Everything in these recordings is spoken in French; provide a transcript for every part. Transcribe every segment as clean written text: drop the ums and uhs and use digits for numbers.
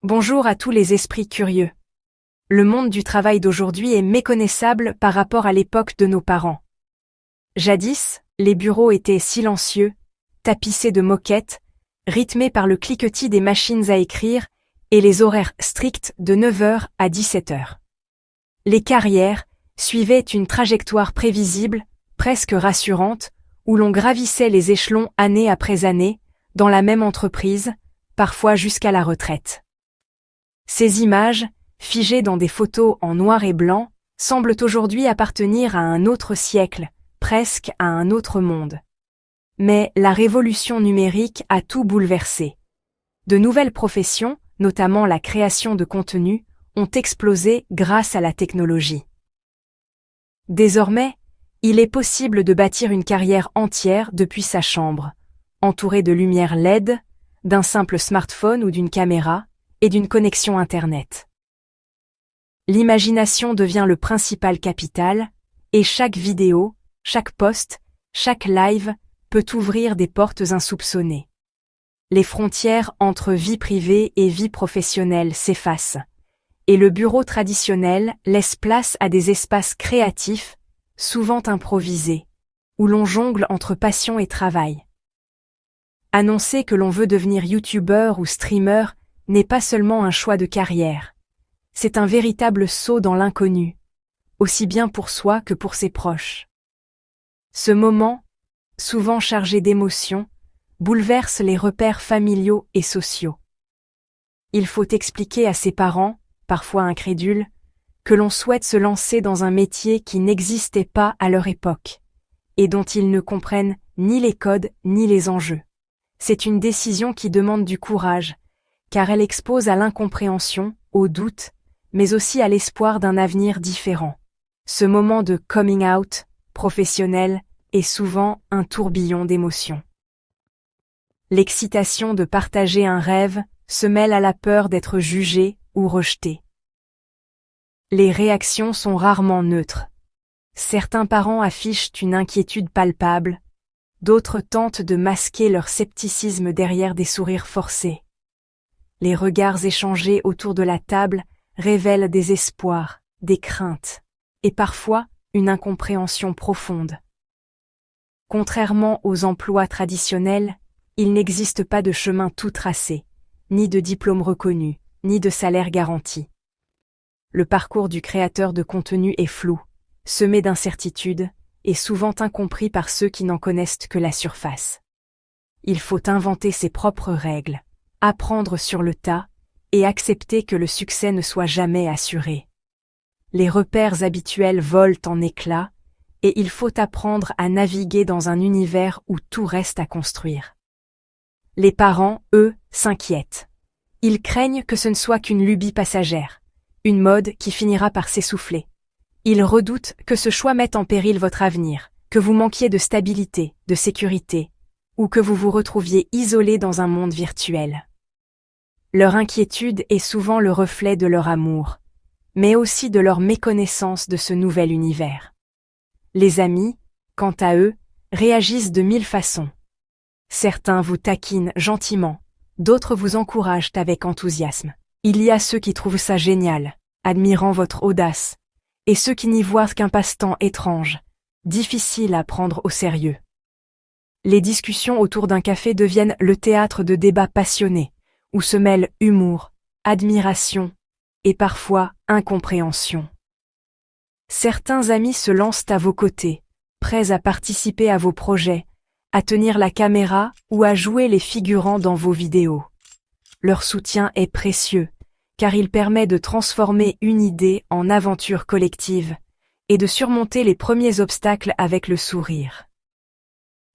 Bonjour à tous les esprits curieux. Le monde du travail d'aujourd'hui est méconnaissable par rapport à l'époque de nos parents. Jadis, les bureaux étaient silencieux, tapissés de moquettes, rythmés par le cliquetis des machines à écrire et les horaires stricts de 9 heures à 17 heures. Les carrières suivaient une trajectoire prévisible, presque rassurante, où l'on gravissait les échelons année après année, dans la même entreprise, parfois jusqu'à la retraite. Ces images, figées dans des photos en noir et blanc, semblent aujourd'hui appartenir à un autre siècle, presque à un autre monde. Mais la révolution numérique a tout bouleversé. De nouvelles professions, notamment la création de contenu, ont explosé grâce à la technologie. Désormais, il est possible de bâtir une carrière entière depuis sa chambre, entourée de lumière LED, d'un simple smartphone ou d'une caméra, et d'une connexion Internet. L'imagination devient le principal capital, et chaque vidéo, chaque post, chaque live peut ouvrir des portes insoupçonnées. Les frontières entre vie privée et vie professionnelle s'effacent, et le bureau traditionnel laisse place à des espaces créatifs, souvent improvisés, où l'on jongle entre passion et travail. Annoncer que l'on veut devenir youtubeur ou streamer n'est pas seulement un choix de carrière. C'est un véritable saut dans l'inconnu, aussi bien pour soi que pour ses proches. Ce moment, souvent chargé d'émotions, bouleverse les repères familiaux et sociaux. Il faut expliquer à ses parents, parfois incrédules, que l'on souhaite se lancer dans un métier qui n'existait pas à leur époque, et dont ils ne comprennent ni les codes ni les enjeux. C'est une décision qui demande du courage, car elle expose à l'incompréhension, au doute, mais aussi à l'espoir d'un avenir différent. Ce moment de coming out, professionnel, est souvent un tourbillon d'émotions. L'excitation de partager un rêve se mêle à la peur d'être jugé ou rejeté. Les réactions sont rarement neutres. Certains parents affichent une inquiétude palpable, d'autres tentent de masquer leur scepticisme derrière des sourires forcés. Les regards échangés autour de la table révèlent des espoirs, des craintes, et parfois une incompréhension profonde. Contrairement aux emplois traditionnels, il n'existe pas de chemin tout tracé, ni de diplôme reconnu, ni de salaire garanti. Le parcours du créateur de contenu est flou, semé d'incertitudes, et souvent incompris par ceux qui n'en connaissent que la surface. Il faut inventer ses propres règles, apprendre sur le tas, et accepter que le succès ne soit jamais assuré. Les repères habituels volent en éclats, et il faut apprendre à naviguer dans un univers où tout reste à construire. Les parents, eux, s'inquiètent. Ils craignent que ce ne soit qu'une lubie passagère, une mode qui finira par s'essouffler. Ils redoutent que ce choix mette en péril votre avenir, que vous manquiez de stabilité, de sécurité, ou que vous vous retrouviez isolé dans un monde virtuel. Leur inquiétude est souvent le reflet de leur amour, mais aussi de leur méconnaissance de ce nouvel univers. Les amis, quant à eux, réagissent de 1000 façons. Certains vous taquinent gentiment, d'autres vous encouragent avec enthousiasme. Il y a ceux qui trouvent ça génial, admirant votre audace, et ceux qui n'y voient qu'un passe-temps étrange, difficile à prendre au sérieux. Les discussions autour d'un café deviennent le théâtre de débats passionnés, où se mêlent humour, admiration et parfois incompréhension. Certains amis se lancent à vos côtés, prêts à participer à vos projets, à tenir la caméra ou à jouer les figurants dans vos vidéos. Leur soutien est précieux, car il permet de transformer une idée en aventure collective et de surmonter les premiers obstacles avec le sourire.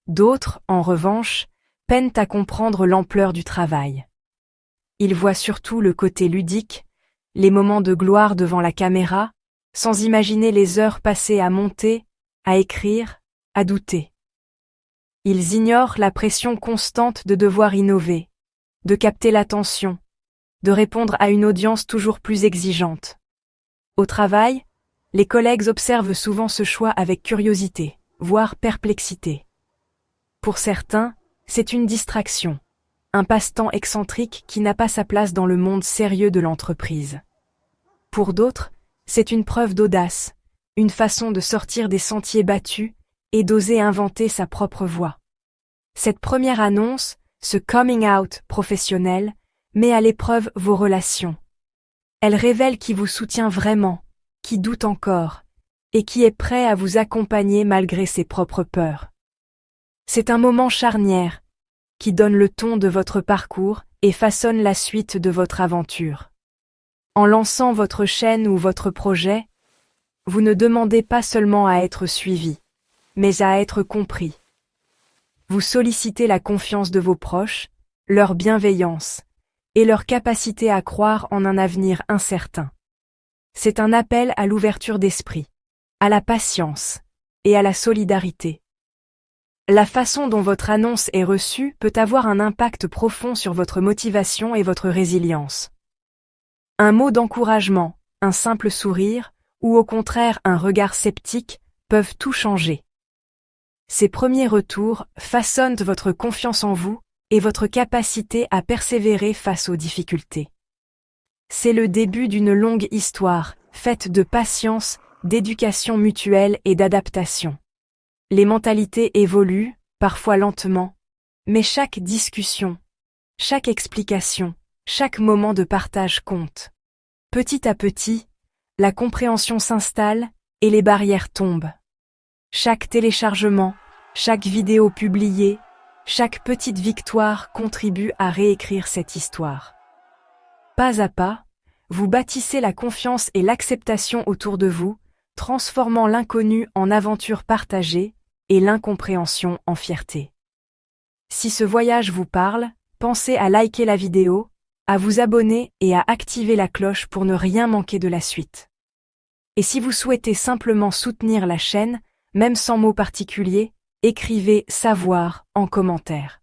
D'autres, en revanche, peinent à comprendre l'ampleur du travail. Ils voient surtout le côté ludique, les moments de gloire devant la caméra, sans imaginer les heures passées à monter, à écrire, à douter. Ils ignorent la pression constante de devoir innover, de capter l'attention, de répondre à une audience toujours plus exigeante. Au travail, les collègues observent souvent ce choix avec curiosité, voire perplexité. Pour certains, c'est une distraction. un passe-temps excentrique qui n'a pas sa place dans le monde sérieux de l'entreprise. Pour d'autres, c'est une preuve d'audace, une façon de sortir des sentiers battus et d'oser inventer sa propre voie. Cette première annonce, ce coming out professionnel, met à l'épreuve vos relations. Elle révèle qui vous soutient vraiment, qui doute encore, et qui est prêt à vous accompagner malgré ses propres peurs. C'est un moment charnière, qui donne le ton de votre parcours et façonne la suite de votre aventure. En lançant votre chaîne ou votre projet, vous ne demandez pas seulement à être suivi, mais à être compris. Vous sollicitez la confiance de vos proches, leur bienveillance, et leur capacité à croire en un avenir incertain. C'est un appel à l'ouverture d'esprit, à la patience et à la solidarité. La façon dont votre annonce est reçue peut avoir un impact profond sur votre motivation et votre résilience. Un mot d'encouragement, un simple sourire, ou au contraire un regard sceptique, peuvent tout changer. Ces premiers retours façonnent votre confiance en vous et votre capacité à persévérer face aux difficultés. C'est le début d'une longue histoire, faite de patience, d'éducation mutuelle et d'adaptation. Les mentalités évoluent, parfois lentement, mais chaque discussion, chaque explication, chaque moment de partage compte. Petit à petit, la compréhension s'installe et les barrières tombent. Chaque téléchargement, chaque vidéo publiée, chaque petite victoire contribue à réécrire cette histoire. Pas à pas, vous bâtissez la confiance et l'acceptation autour de vous, transformant l'inconnu en aventure partagée et l'incompréhension en fierté. Si ce voyage vous parle, pensez à liker la vidéo, à vous abonner et à activer la cloche pour ne rien manquer de la suite. Et si vous souhaitez simplement soutenir la chaîne, même sans mots particuliers, écrivez « savoir » en commentaire.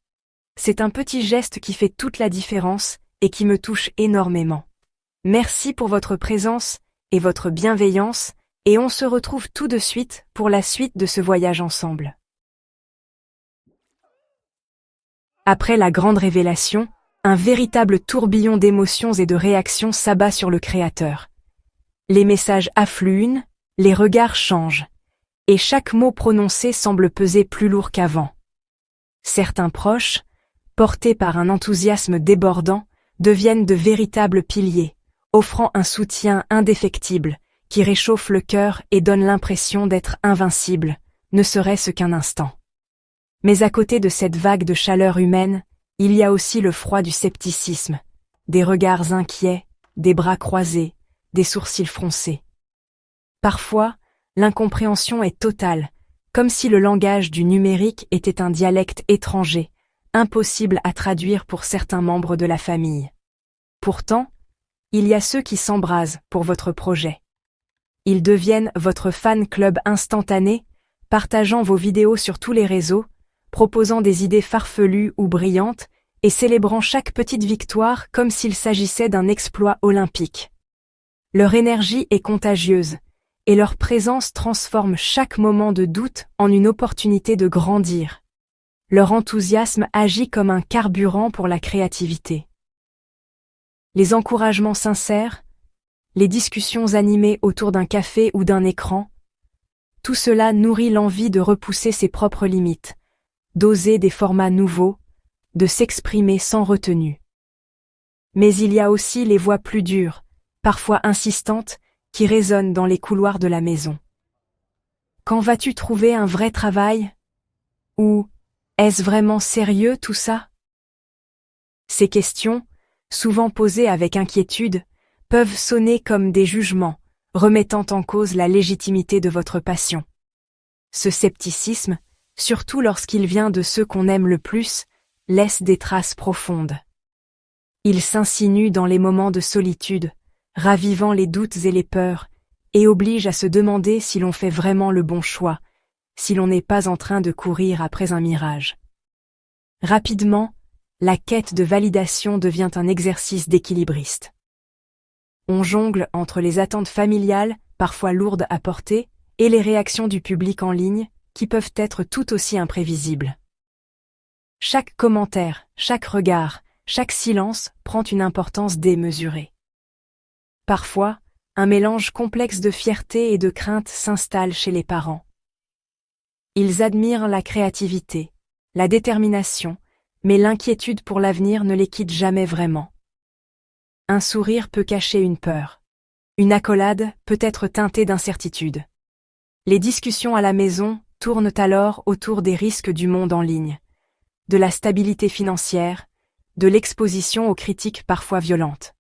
C'est un petit geste qui fait toute la différence et qui me touche énormément. Merci pour votre présence et votre bienveillance, et on se retrouve tout de suite pour la suite de ce voyage ensemble. Après la grande révélation, un véritable tourbillon d'émotions et de réactions s'abat sur le créateur. Les messages affluent, les regards changent, et chaque mot prononcé semble peser plus lourd qu'avant. Certains proches, portés par un enthousiasme débordant, deviennent de véritables piliers, offrant un soutien indéfectible, qui réchauffe le cœur et donne l'impression d'être invincible, ne serait-ce qu'un instant. Mais à côté de cette vague de chaleur humaine, il y a aussi le froid du scepticisme, des regards inquiets, des bras croisés, des sourcils froncés. Parfois, l'incompréhension est totale, comme si le langage du numérique était un dialecte étranger, impossible à traduire pour certains membres de la famille. Pourtant, il y a ceux qui s'embrasent pour votre projet. Ils deviennent votre fan club instantané, partageant vos vidéos sur tous les réseaux, proposant des idées farfelues ou brillantes et célébrant chaque petite victoire comme s'il s'agissait d'un exploit olympique. Leur énergie est contagieuse, et leur présence transforme chaque moment de doute en une opportunité de grandir. Leur enthousiasme agit comme un carburant pour la créativité. Les encouragements sincères, les discussions animées autour d'un café ou d'un écran, tout cela nourrit l'envie de repousser ses propres limites, d'oser des formats nouveaux, de s'exprimer sans retenue. Mais il y a aussi les voix plus dures, parfois insistantes, qui résonnent dans les couloirs de la maison. Quand vas-tu trouver un vrai travail? Ou est-ce vraiment sérieux tout ça? Ces questions, souvent posées avec inquiétude, peuvent sonner comme des jugements, remettant en cause la légitimité de votre passion. Ce scepticisme, surtout lorsqu'il vient de ceux qu'on aime le plus, laisse des traces profondes. Il s'insinue dans les moments de solitude, ravivant les doutes et les peurs, et oblige à se demander si l'on fait vraiment le bon choix, si l'on n'est pas en train de courir après un mirage. Rapidement, la quête de validation devient un exercice d'équilibriste. On jongle entre les attentes familiales, parfois lourdes à porter, et les réactions du public en ligne, qui peuvent être tout aussi imprévisibles. Chaque commentaire, chaque regard, chaque silence prend une importance démesurée. Parfois, un mélange complexe de fierté et de crainte s'installe chez les parents. Ils admirent la créativité, la détermination, mais l'inquiétude pour l'avenir ne les quitte jamais vraiment. Un sourire peut cacher une peur. Une accolade peut être teintée d'incertitude. Les discussions à la maison tournent alors autour des risques du monde en ligne, de la stabilité financière, de l'exposition aux critiques parfois violentes.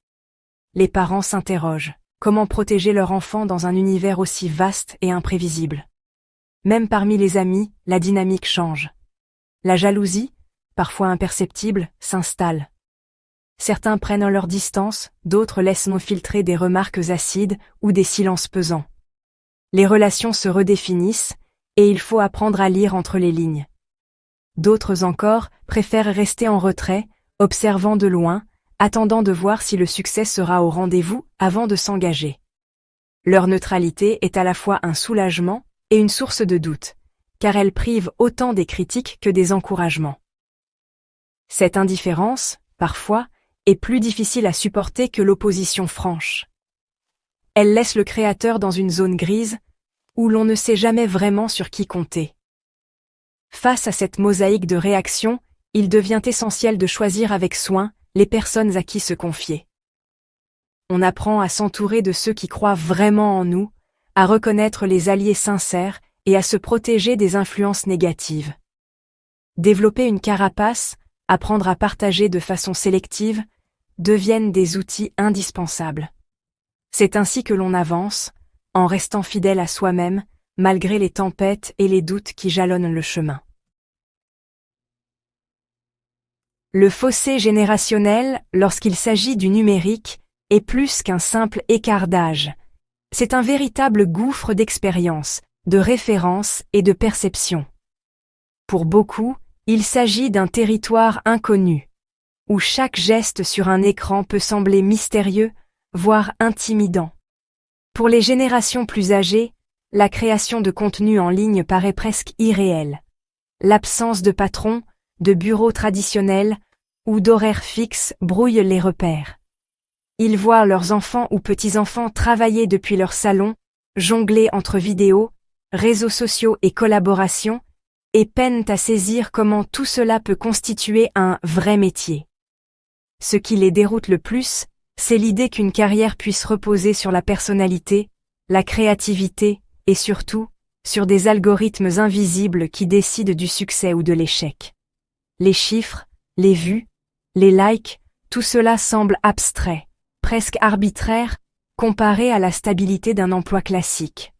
Les parents s'interrogent. Comment protéger leur enfant dans un univers aussi vaste et imprévisible? Même parmi les amis, la dynamique change. La jalousie, parfois imperceptible, s'installe. Certains prennent leur distance, d'autres laissent nous filtrer des remarques acides ou des silences pesants. Les relations se redéfinissent, et il faut apprendre à lire entre les lignes. D'autres encore préfèrent rester en retrait, observant de loin, attendant de voir si le succès sera au rendez-vous avant de s'engager. Leur neutralité est à la fois un soulagement et une source de doute, car elle prive autant des critiques que des encouragements. Cette indifférence, parfois, est plus difficile à supporter que l'opposition franche. Elle laisse le créateur dans une zone grise, où l'on ne sait jamais vraiment sur qui compter. Face à cette mosaïque de réactions, il devient essentiel de choisir avec soin les personnes à qui se confier. On apprend à s'entourer de ceux qui croient vraiment en nous, à reconnaître les alliés sincères et à se protéger des influences négatives. Développer une carapace, apprendre à partager de façon sélective, deviennent des outils indispensables. C'est ainsi que l'on avance, en restant fidèle à soi-même, malgré les tempêtes et les doutes qui jalonnent le chemin. Le fossé générationnel, lorsqu'il s'agit du numérique, est plus qu'un simple écart d'âge. C'est un véritable gouffre d'expérience, de référence et de perception. Pour beaucoup, il s'agit d'un territoire inconnu, où chaque geste sur un écran peut sembler mystérieux, voire intimidant. Pour les générations plus âgées, la création de contenu en ligne paraît presque irréelle. L'absence de patron, de bureau traditionnel ou d'horaires fixes brouille les repères. Ils voient leurs enfants ou petits-enfants travailler depuis leur salon, jongler entre vidéos, réseaux sociaux et collaborations, et peinent à saisir comment tout cela peut constituer un vrai métier. Ce qui les déroute le plus, c'est l'idée qu'une carrière puisse reposer sur la personnalité, la créativité, et surtout, sur des algorithmes invisibles qui décident du succès ou de l'échec. Les chiffres, les vues, les likes, tout cela semble abstrait, presque arbitraire, comparé à la stabilité d'un emploi classique.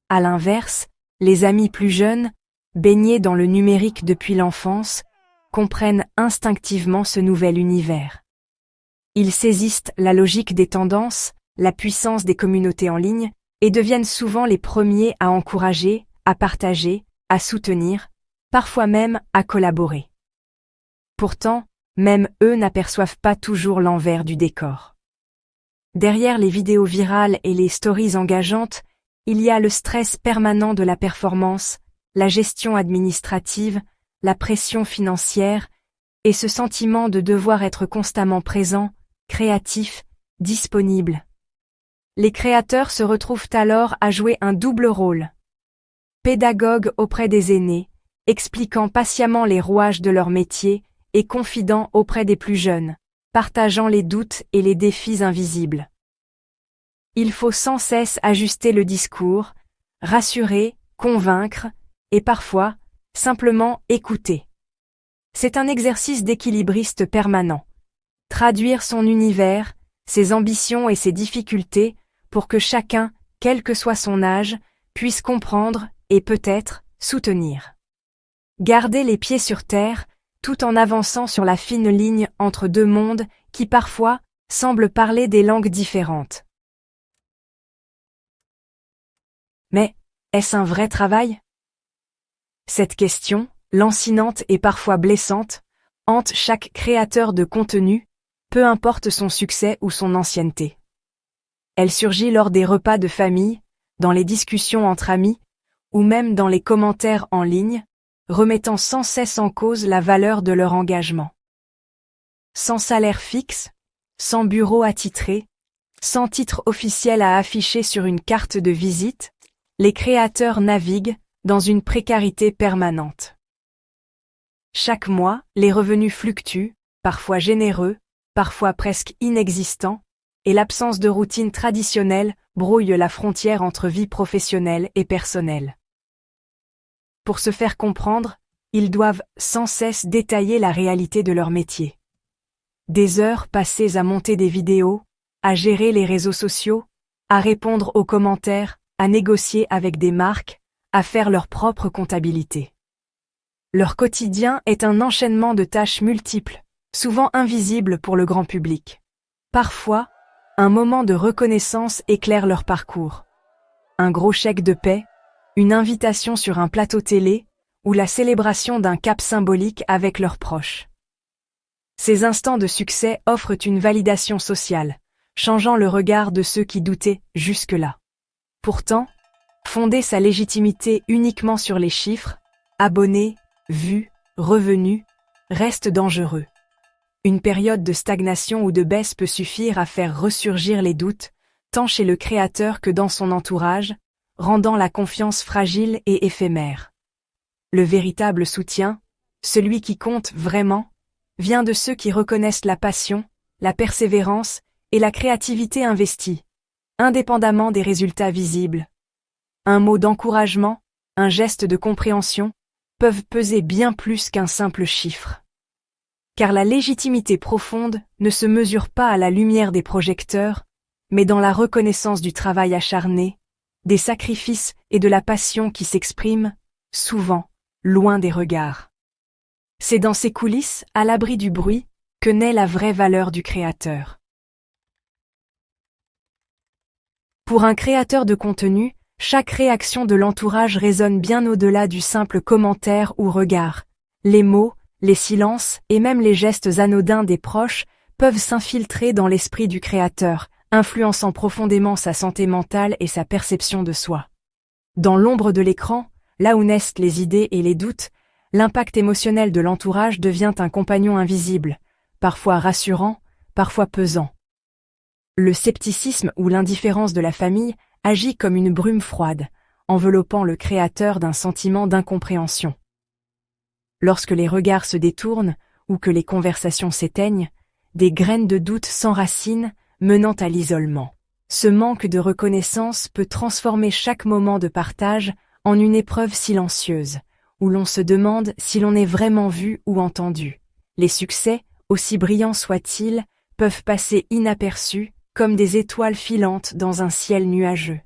À l'inverse, les amis plus jeunes, baignés dans le numérique depuis l'enfance, comprennent instinctivement ce nouvel univers. Ils saisissent la logique des tendances, la puissance des communautés en ligne, et deviennent souvent les premiers à encourager, à partager, à soutenir, parfois même à collaborer. Pourtant, même eux n'aperçoivent pas toujours l'envers du décor. Derrière les vidéos virales et les stories engageantes, il y a le stress permanent de la performance, la gestion administrative, la pression financière, et ce sentiment de devoir être constamment présent, créatif, disponible. Les créateurs se retrouvent alors à jouer un double rôle. Pédagogues auprès des aînés, expliquant patiemment les rouages de leur métier, et confidents auprès des plus jeunes, partageant les doutes et les défis invisibles. Il faut sans cesse ajuster le discours, rassurer, convaincre, et parfois, simplement écouter. C'est un exercice d'équilibriste permanent. Traduire son univers, ses ambitions et ses difficultés pour que chacun, quel que soit son âge, puisse comprendre et peut-être soutenir. Garder les pieds sur terre, tout en avançant sur la fine ligne entre deux mondes qui parfois semblent parler des langues différentes. Mais, est-ce un vrai travail? Cette question, lancinante et parfois blessante, hante chaque créateur de contenu, peu importe son succès ou son ancienneté. Elle surgit lors des repas de famille, dans les discussions entre amis, ou même dans les commentaires en ligne, remettant sans cesse en cause la valeur de leur engagement. Sans salaire fixe, sans bureau attitré, sans titre officiel à afficher sur une carte de visite, les créateurs naviguent dans une précarité permanente. Chaque mois, les revenus fluctuent, parfois généreux, parfois presque inexistants, et l'absence de routine traditionnelle brouille la frontière entre vie professionnelle et personnelle. Pour se faire comprendre, ils doivent sans cesse détailler la réalité de leur métier. Des heures passées à monter des vidéos, à gérer les réseaux sociaux, à répondre aux commentaires, à négocier avec des marques, à faire leur propre comptabilité. Leur quotidien est un enchaînement de tâches multiples, souvent invisibles pour le grand public. Parfois, un moment de reconnaissance éclaire leur parcours. Un gros chèque de paie, une invitation sur un plateau télé, ou la célébration d'un cap symbolique avec leurs proches. Ces instants de succès offrent une validation sociale, changeant le regard de ceux qui doutaient jusque-là. Pourtant, fonder sa légitimité uniquement sur les chiffres, abonnés, vues, revenus, reste dangereux. Une période de stagnation ou de baisse peut suffire à faire ressurgir les doutes, tant chez le créateur que dans son entourage, rendant la confiance fragile et éphémère. Le véritable soutien, celui qui compte vraiment, vient de ceux qui reconnaissent la passion, la persévérance et la créativité investie, indépendamment des résultats visibles. Un mot d'encouragement, un geste de compréhension, peuvent peser bien plus qu'un simple chiffre. Car la légitimité profonde ne se mesure pas à la lumière des projecteurs, mais dans la reconnaissance du travail acharné, des sacrifices et de la passion qui s'expriment, souvent, loin des regards. C'est dans ces coulisses, à l'abri du bruit, que naît la vraie valeur du créateur. Pour un créateur de contenu, chaque réaction de l'entourage résonne bien au-delà du simple commentaire ou regard. Les mots, les silences et même les gestes anodins des proches peuvent s'infiltrer dans l'esprit du créateur, influençant profondément sa santé mentale et sa perception de soi. Dans l'ombre de l'écran, là où naissent les idées et les doutes, l'impact émotionnel de l'entourage devient un compagnon invisible, parfois rassurant, parfois pesant. Le scepticisme ou l'indifférence de la famille agit comme une brume froide, enveloppant le créateur d'un sentiment d'incompréhension. Lorsque les regards se détournent ou que les conversations s'éteignent, des graines de doute s'enracinent, menant à l'isolement. Ce manque de reconnaissance peut transformer chaque moment de partage en une épreuve silencieuse, où l'on se demande si l'on est vraiment vu ou entendu. Les succès, aussi brillants soient-ils, peuvent passer inaperçus, comme des étoiles filantes dans un ciel nuageux.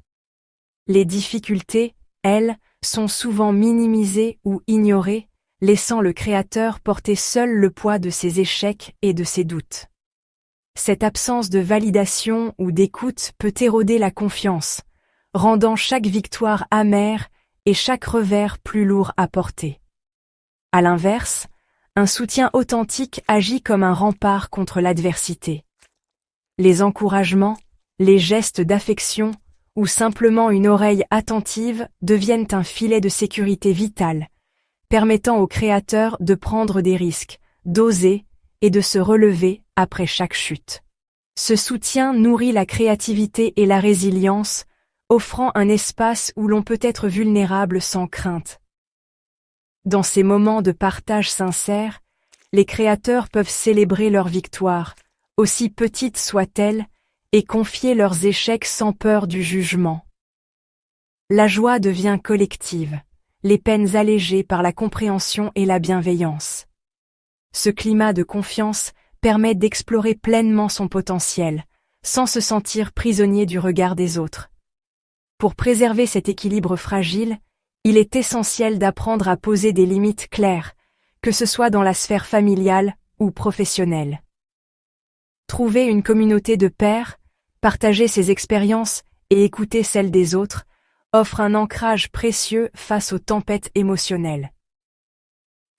Les difficultés, elles, sont souvent minimisées ou ignorées, laissant le créateur porter seul le poids de ses échecs et de ses doutes. Cette absence de validation ou d'écoute peut éroder la confiance, rendant chaque victoire amère et chaque revers plus lourd à porter. À l'inverse, un soutien authentique agit comme un rempart contre l'adversité. Les encouragements, les gestes d'affection ou simplement une oreille attentive deviennent un filet de sécurité vitale, permettant au créateur de prendre des risques, d'oser et de se relever après chaque chute. Ce soutien nourrit la créativité et la résilience, offrant un espace où l'on peut être vulnérable sans crainte. Dans ces moments de partage sincère, les créateurs peuvent célébrer leurs victoires, aussi petites soient-elles, et confier leurs échecs sans peur du jugement. La joie devient collective, les peines allégées par la compréhension et la bienveillance. Ce climat de confiance permet d'explorer pleinement son potentiel, sans se sentir prisonnier du regard des autres. Pour préserver cet équilibre fragile, il est essentiel d'apprendre à poser des limites claires, que ce soit dans la sphère familiale ou professionnelle. Trouver une communauté de pairs, partager ses expériences et écouter celles des autres offre un ancrage précieux face aux tempêtes émotionnelles.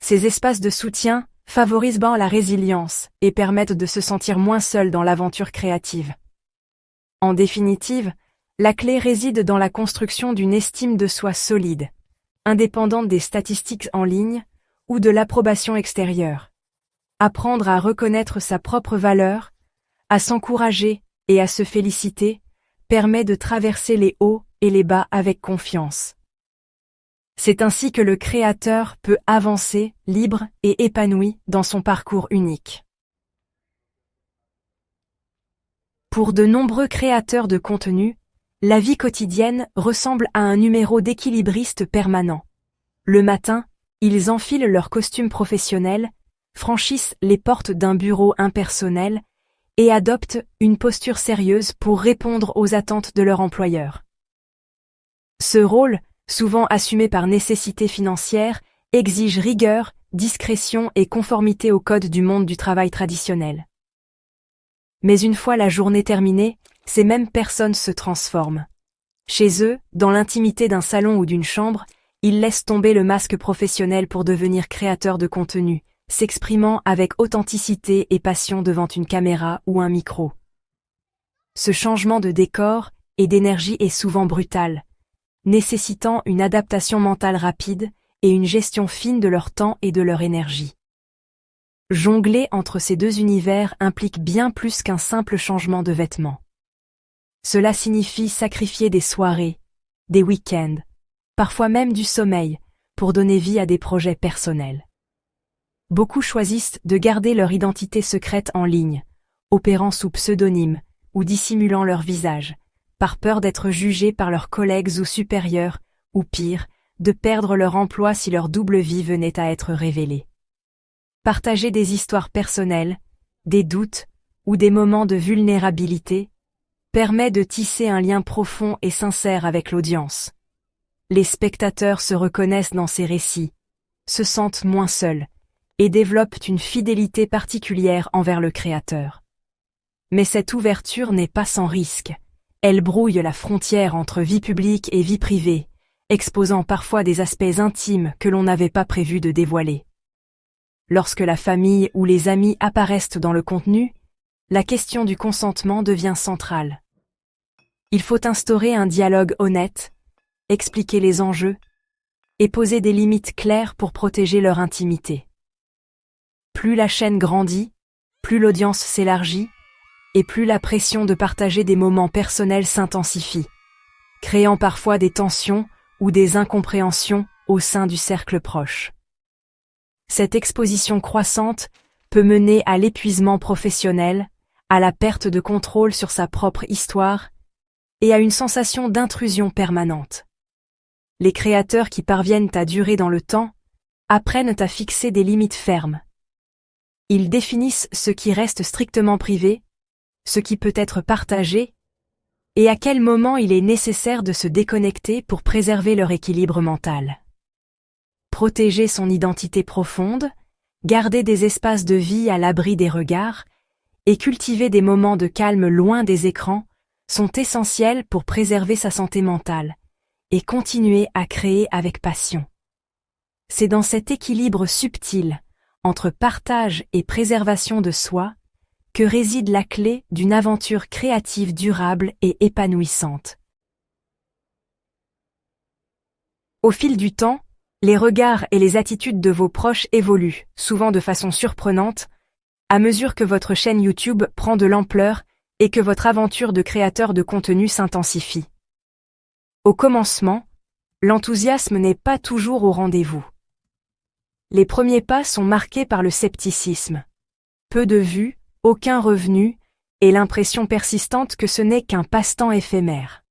Ces espaces de soutien favorisent la résilience et permettent de se sentir moins seul dans l'aventure créative. En définitive, la clé réside dans la construction d'une estime de soi solide, indépendante des statistiques en ligne ou de l'approbation extérieure. Apprendre à reconnaître sa propre valeur, à s'encourager et à se féliciter, permet de traverser les hauts et les bas avec confiance. C'est ainsi que le créateur peut avancer, libre et épanoui dans son parcours unique. Pour de nombreux créateurs de contenu, la vie quotidienne ressemble à un numéro d'équilibriste permanent. Le matin, ils enfilent leur costume professionnel, franchissent les portes d'un bureau impersonnel et adoptent une posture sérieuse pour répondre aux attentes de leur employeur. Ce rôle, souvent assumé par nécessité financière, exige rigueur, discrétion et conformité au code du monde du travail traditionnel. Mais une fois la journée terminée, ces mêmes personnes se transforment. Chez eux, dans l'intimité d'un salon ou d'une chambre, ils laissent tomber le masque professionnel pour devenir créateurs de contenu, s'exprimant avec authenticité et passion devant une caméra ou un micro. Ce changement de décor et d'énergie est souvent brutal, nécessitant une adaptation mentale rapide et une gestion fine de leur temps et de leur énergie. Jongler entre ces deux univers implique bien plus qu'un simple changement de vêtements. Cela signifie sacrifier des soirées, des week-ends, parfois même du sommeil, pour donner vie à des projets personnels. Beaucoup choisissent de garder leur identité secrète en ligne, opérant sous pseudonyme ou dissimulant leur visage, par peur d'être jugés par leurs collègues ou supérieurs, ou pire, de perdre leur emploi si leur double vie venait à être révélée. Partager des histoires personnelles, des doutes ou des moments de vulnérabilité permet de tisser un lien profond et sincère avec l'audience. Les spectateurs se reconnaissent dans ces récits, se sentent moins seuls, et développent une fidélité particulière envers le créateur. Mais cette ouverture n'est pas sans risque. Elle brouille la frontière entre vie publique et vie privée, exposant parfois des aspects intimes que l'on n'avait pas prévu de dévoiler. Lorsque la famille ou les amis apparaissent dans le contenu, la question du consentement devient centrale. Il faut instaurer un dialogue honnête, expliquer les enjeux, et poser des limites claires pour protéger leur intimité. Plus la chaîne grandit, plus l'audience s'élargit, et plus la pression de partager des moments personnels s'intensifie, créant parfois des tensions ou des incompréhensions au sein du cercle proche. Cette exposition croissante peut mener à l'épuisement professionnel, à la perte de contrôle sur sa propre histoire, et à une sensation d'intrusion permanente. Les créateurs qui parviennent à durer dans le temps apprennent à fixer des limites fermes. Ils définissent ce qui reste strictement privé, ce qui peut être partagé, et à quel moment il est nécessaire de se déconnecter pour préserver leur équilibre mental. Protéger son identité profonde, garder des espaces de vie à l'abri des regards, et cultiver des moments de calme loin des écrans sont essentiels pour préserver sa santé mentale et continuer à créer avec passion. C'est dans cet équilibre subtil entre partage et préservation de soi que réside la clé d'une aventure créative durable et épanouissante. Au fil du temps, les regards et les attitudes de vos proches évoluent, souvent de façon surprenante, à mesure que votre chaîne YouTube prend de l'ampleur et que votre aventure de créateur de contenu s'intensifie. Au commencement, l'enthousiasme n'est pas toujours au rendez-vous. Les premiers pas sont marqués par le scepticisme. Peu de vues, aucun revenu, et l'impression persistante que ce n'est qu'un passe-temps éphémère.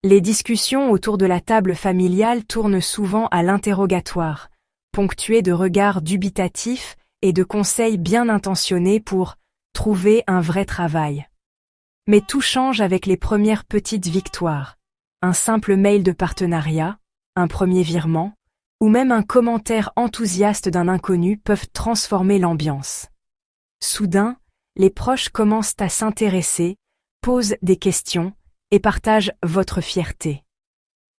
Les discussions autour de la table familiale tournent souvent à l'interrogatoire, ponctuées de regards dubitatifs et de conseils bien intentionnés pour trouver un vrai travail. Mais tout change avec les premières petites victoires. Un simple mail de partenariat, un premier virement, ou même un commentaire enthousiaste d'un inconnu peuvent transformer l'ambiance. Soudain, les proches commencent à s'intéresser, posent des questions et partagent votre fierté.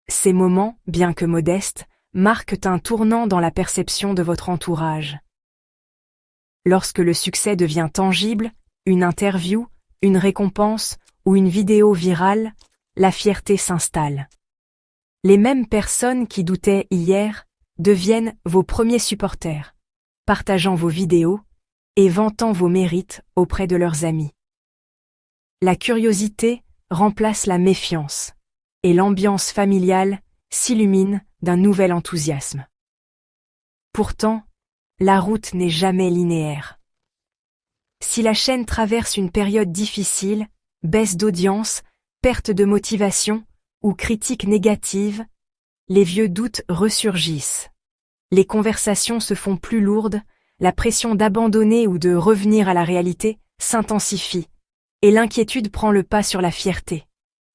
Ces moments, bien que modestes, marquent un tournant dans la perception de votre entourage. Lorsque le succès devient tangible, une interview, une récompense ou une vidéo virale, la fierté s'installe. Les mêmes personnes qui doutaient hier deviennent vos premiers supporters, partageant vos vidéos et vantant vos mérites auprès de leurs amis. La curiosité remplace la méfiance, et l'ambiance familiale s'illumine d'un nouvel enthousiasme. Pourtant, la route n'est jamais linéaire. Si la chaîne traverse une période difficile, baisse d'audience, perte de motivation ou critiques négatives, les vieux doutes ressurgissent. Les conversations se font plus lourdes, la pression d'abandonner ou de revenir à la réalité s'intensifie, et l'inquiétude prend le pas sur la fierté.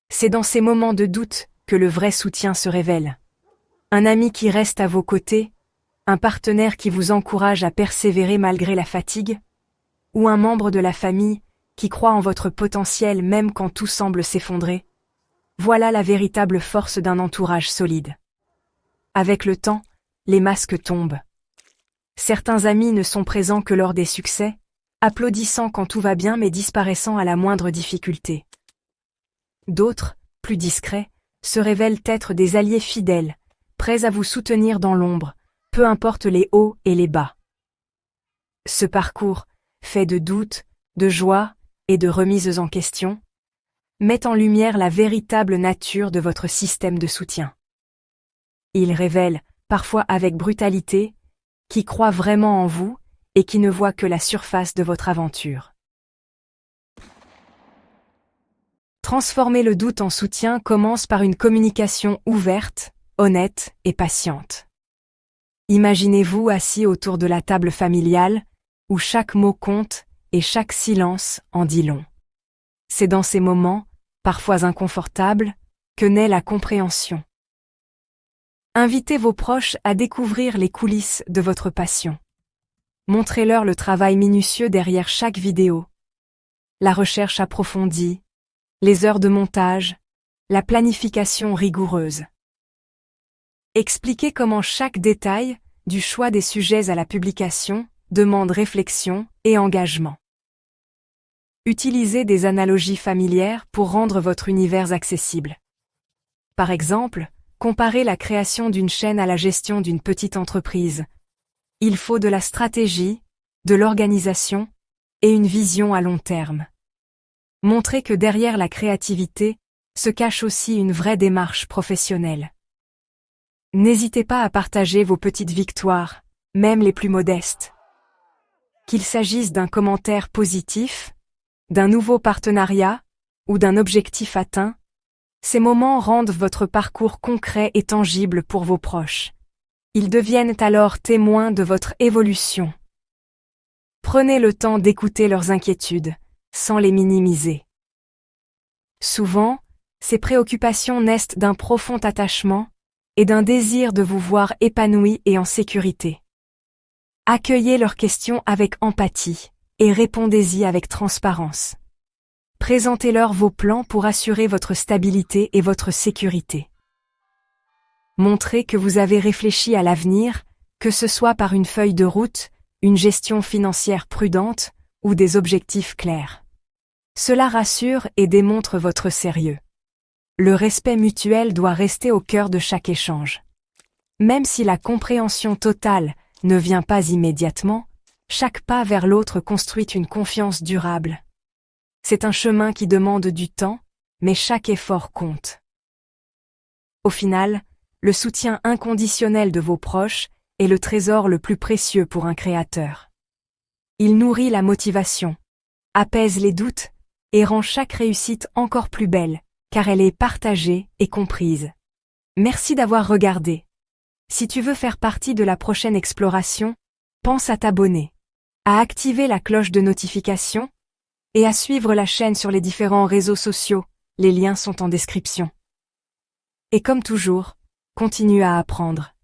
C'est dans ces moments de doute que le vrai soutien se révèle. Un ami qui reste à vos côtés, un partenaire qui vous encourage à persévérer malgré la fatigue, ou un membre de la famille qui croit en votre potentiel même quand tout semble s'effondrer. Voilà la véritable force d'un entourage solide. Avec le temps, les masques tombent. Certains amis ne sont présents que lors des succès, applaudissant quand tout va bien mais disparaissant à la moindre difficulté. D'autres, plus discrets, se révèlent être des alliés fidèles, prêts à vous soutenir dans l'ombre, peu importe les hauts et les bas. Ce parcours, fait de doutes, de joies et de remises en question, met en lumière la véritable nature de votre système de soutien. Il révèle, parfois avec brutalité, qui croit vraiment en vous et qui ne voit que la surface de votre aventure. Transformer le doute en soutien commence par une communication ouverte, honnête et patiente. Imaginez-vous assis autour de la table familiale, où chaque mot compte et chaque silence en dit long. C'est dans ces moments, parfois inconfortables, que naît la compréhension. Invitez vos proches à découvrir les coulisses de votre passion. Montrez-leur le travail minutieux derrière chaque vidéo, la recherche approfondie, les heures de montage, la planification rigoureuse. Expliquez comment chaque détail, du choix des sujets à la publication, demande réflexion et engagement. Utilisez des analogies familières pour rendre votre univers accessible. Par exemple, comparez la création d'une chaîne à la gestion d'une petite entreprise. Il faut de la stratégie, de l'organisation et une vision à long terme. Montrez que derrière la créativité se cache aussi une vraie démarche professionnelle. N'hésitez pas à partager vos petites victoires, même les plus modestes. Qu'il s'agisse d'un commentaire positif, d'un nouveau partenariat ou d'un objectif atteint, ces moments rendent votre parcours concret et tangible pour vos proches. Ils deviennent alors témoins de votre évolution. Prenez le temps d'écouter leurs inquiétudes, sans les minimiser. Souvent, ces préoccupations naissent d'un profond attachement et d'un désir de vous voir épanoui et en sécurité. Accueillez leurs questions avec empathie et répondez-y avec transparence. Présentez-leur vos plans pour assurer votre stabilité et votre sécurité. Montrez que vous avez réfléchi à l'avenir, que ce soit par une feuille de route, une gestion financière prudente ou des objectifs clairs. Cela rassure et démontre votre sérieux. Le respect mutuel doit rester au cœur de chaque échange. Même si la compréhension totale ne vient pas immédiatement, chaque pas vers l'autre construit une confiance durable. C'est un chemin qui demande du temps, mais chaque effort compte. Au final, le soutien inconditionnel de vos proches est le trésor le plus précieux pour un créateur. Il nourrit la motivation, apaise les doutes et rend chaque réussite encore plus belle, car elle est partagée et comprise. Merci d'avoir regardé. Si tu veux faire partie de la prochaine exploration, pense à t'abonner, à activer la cloche de notification et à suivre la chaîne sur les différents réseaux sociaux, les liens sont en description. Et comme toujours, continue à apprendre.